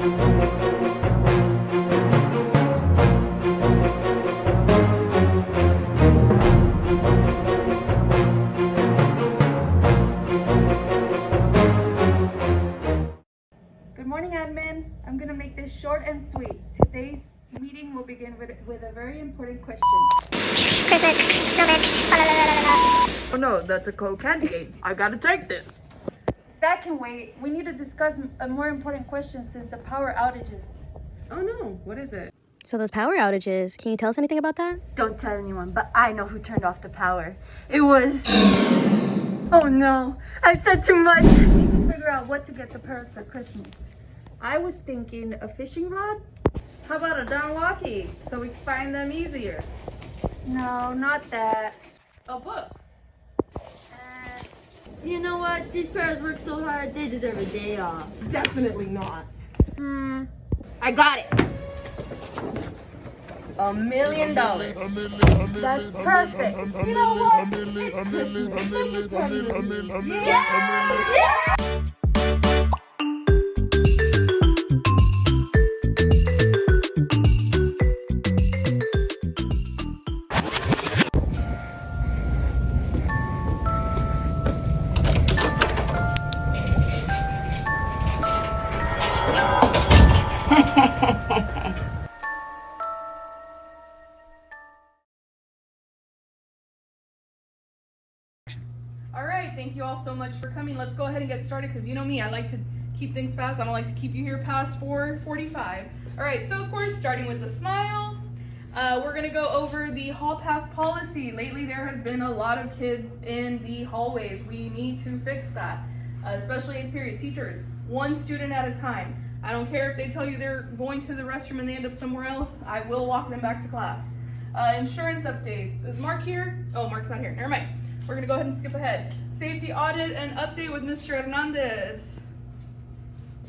Good morning, admin. I'm gonna make this short and sweet. Today's meeting will begin with a very important question. Oh no, that's a cold candy game. I gotta take this. That can wait. We need to discuss a more important question since the power outages. Oh no, what is it? So those power outages, can you tell us anything about that? Don't tell anyone, but I know who turned off the power. It was... Oh no, I've said too much. We need to figure out what to get the parents for Christmas. I was thinking a fishing rod? How about a darn walkie, so we can find them easier? No, not that. A book. You know what? These parents work so hard, they deserve a day off. Definitely not. I got it! $1 million. That's perfect. You know what? It's Christmas. Let me tell you what it is. Yeah! All right, thank you all so much for coming. Let's go ahead and get started because you know me, I like to keep things fast. I don't like to keep you here past 4:45. All right, so of course, starting with the smile, we're gonna go over the hall pass policy. Lately, there has been a lot of kids in the hallways. We need to fix that, especially 8th period teachers, one student at a time. I don't care if they tell you they're going to the restroom and they end up somewhere else. I will walk them back to class. Insurance updates. Is Mark here? Oh, Mark's not here. Never mind. We're gonna go ahead and skip ahead. Safety audit and update with Mr. Hernandez.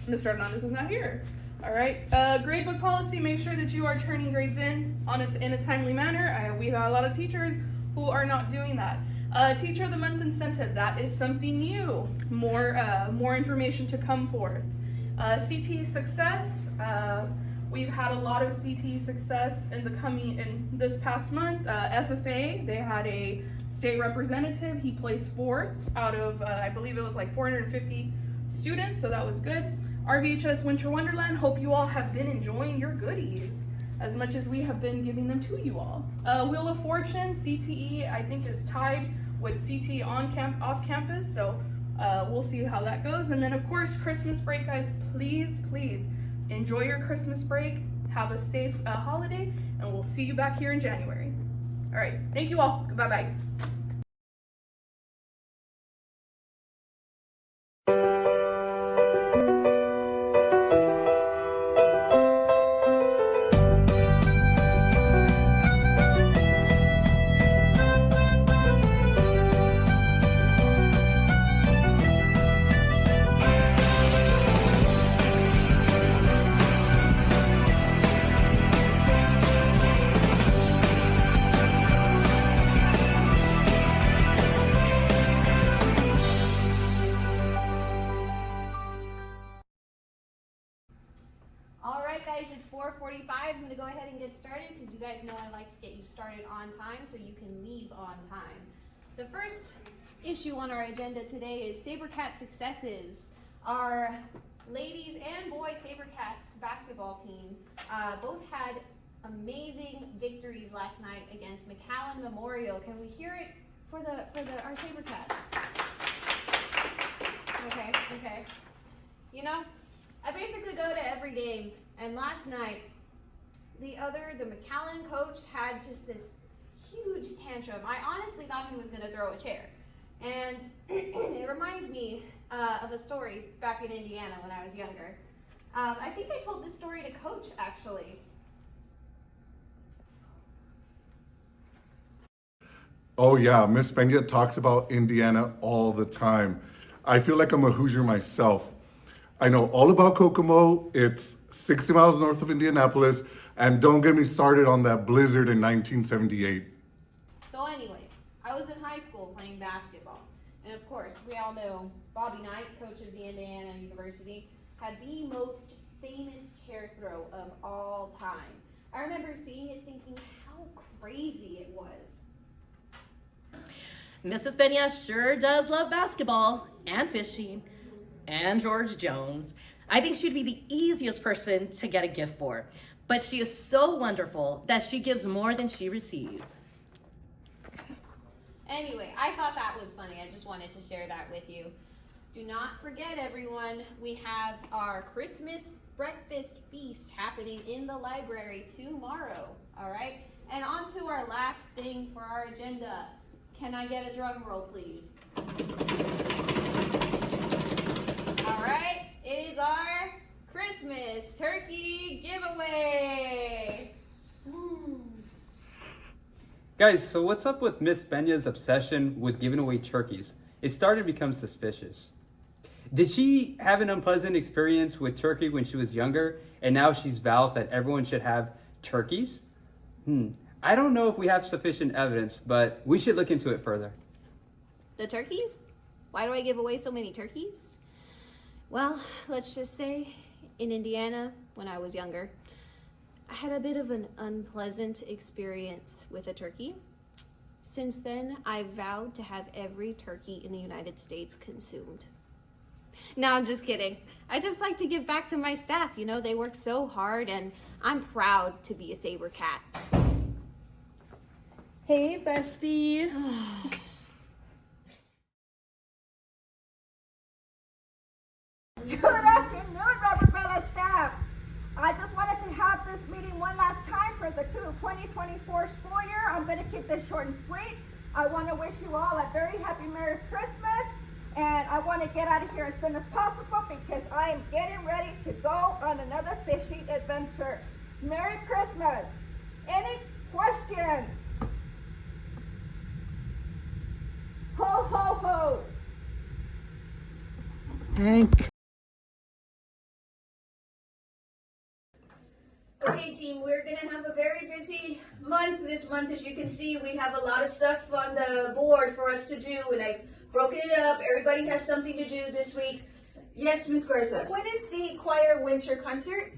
Mr. Hernandez is not here. All right. Gradebook policy. Make sure that you are turning grades in a timely manner. We have a lot of teachers who are not doing that. Teacher of the month incentive. That is something new. More information to come forth. CTE success. We've had a lot of CTE success in this past month. FFA, they had a state representative. He placed 4th out of, I believe it was like 450 students, so that was good. RVHS Winter Wonderland, hope you all have been enjoying your goodies as much as we have been giving them to you all. Wheel of Fortune, CTE, I think is tied with CTE off campus, so we'll see how that goes. And then of course, Christmas break, guys, please enjoy your Christmas break. Have a safe holiday, and we'll see you back here in January. All right, thank you all. Bye-bye. Alright guys, it's 4:45. I'm going to go ahead and get started because you guys know I like to get you started on time so you can leave on time. The first issue on our agenda today is SaberCat successes. Our ladies and boys SaberCats basketball team both had amazing victories last night against McAllen Memorial. Can we hear it for our SaberCats? Okay. You know, I basically go to every game, and last night, the McAllen coach had just this huge tantrum. I honestly thought he was going to throw a chair. And it reminds me of a story back in Indiana when I was younger. I think I told this story to Coach, actually. Oh yeah, Miss Benga talks about Indiana all the time. I feel like I'm a Hoosier myself. I know all about Kokomo. It's 60 miles north of Indianapolis, and don't get me started on that blizzard in 1978. So anyway, I was in high school playing basketball. And of course, we all know Bobby Knight, coach of the Indiana University, had the most famous chair throw of all time. I remember seeing it thinking how crazy it was. Mrs. Benya sure does love basketball and fishing and George Jones. I think she'd be the easiest person to get a gift for, but she is so wonderful that she gives more than she receives. Anyway, I thought that was funny. I just wanted to share that with you. Do not forget, everyone, we have our Christmas breakfast feast happening in the library tomorrow, all right? And on to our last thing for our agenda. Can I get a drum roll, please? All right, it is our Christmas turkey giveaway. Woo. Guys, so what's up with Miss Benya's obsession with giving away turkeys? It started to become suspicious. Did she have an unpleasant experience with turkey when she was younger, and now she's vowed that everyone should have turkeys? I don't know if we have sufficient evidence, but we should look into it further. The turkeys? Why do I give away so many turkeys? Well, let's just say in Indiana, when I was younger, I had a bit of an unpleasant experience with a turkey. Since then, I vowed to have every turkey in the United States consumed. No, I'm just kidding. I just like to give back to my staff. You know, they work so hard, and I'm proud to be a saber cat. Hey, bestie. Good afternoon, Robert Bella staff. I just wanted to have this meeting one last time for the 2024 school year. I'm going to keep this short and sweet. I want to wish you all a very happy Merry Christmas, and I want to get out of here as soon as possible because I am getting ready to go on another fishing adventure. Merry Christmas. Any questions? Ho, ho, ho. Okay, team, we're going to have a very busy month this month. As you can see, we have a lot of stuff on the board for us to do, and I've broken it up. Everybody has something to do this week. Yes, Ms. Garza. When is the choir winter concert?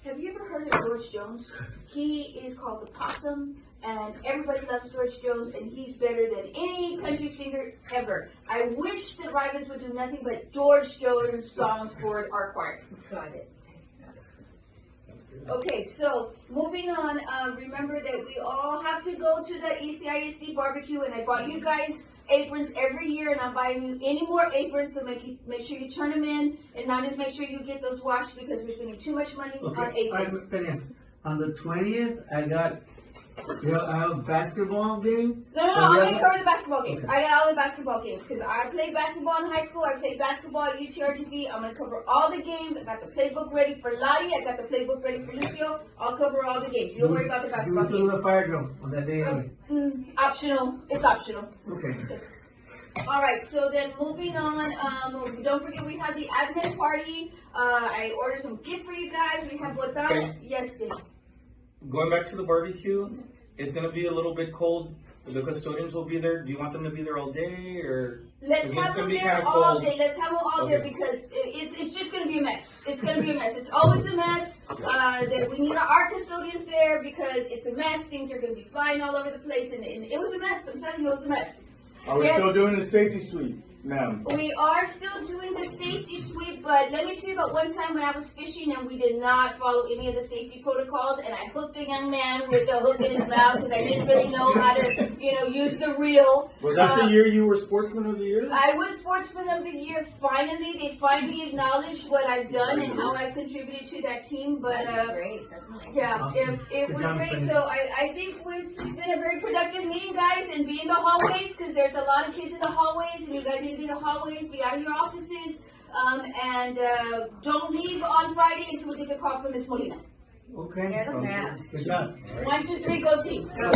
Have you ever heard of George Jones? He is called the Possum, and everybody loves George Jones, and he's better than any country singer ever. I wish the Rivans would do nothing but George Jones songs for our choir. Got it. Okay, so moving on, remember that we all have to go to that ECISD barbecue, and I bought you guys aprons every year, and I'm buying you any more aprons, so make sure you turn them in, and now just make sure you get those washed because we're spending too much money on aprons. On the 20th, I got a basketball game. No, I'm going to cover the basketball games. I got all the basketball games because I played basketball in high school. I played basketball at UCRTV. I'm going to cover all the games. I got the playbook ready for Lottie. I got the playbook ready for Lucio. I'll cover all the games. You don't worry about the basketball games. Do the fire drill on that day. Optional. It's optional. Okay. All right, so then moving on, don't forget we have the admin party. I ordered some gift for you guys. We have botana. Okay. Yes, Jay. Going back to the barbecue, it's gonna be a little bit cold. The custodians will be there. Do you want them to be there all day, or let's have them there all day? Let's have them all there because it's just gonna be a mess. It's gonna be a mess. It's always a mess. That we need our custodians there because it's a mess. Things are gonna be flying all over the place, and it was a mess. I'm telling you, it was a mess. Are we still doing the safety sweep, ma'am? We are still doing the safety sweep, but let me tell you about one time when I was fishing and we did not follow any of the safety protocols, and I hooked a young man with a hook in his mouth because I didn't really know how to, use the reel. Was that the year you were Sportsman of the Year? I was Sportsman of the Year. Finally, they finally acknowledged what I've done and how I've contributed to that team. But That's great. That's nice. yeah, Awesome. it was great. So I think it's been a very productive meeting, guys, and be in the hallways because there's a lot of kids in the hallways, and you guys need to be in the hallways, be out of your offices, and don't leave on Friday until we get the call from Miss Molina. Okay. Yes, ma'am. Good job. 1, 2, 3, go team. Go.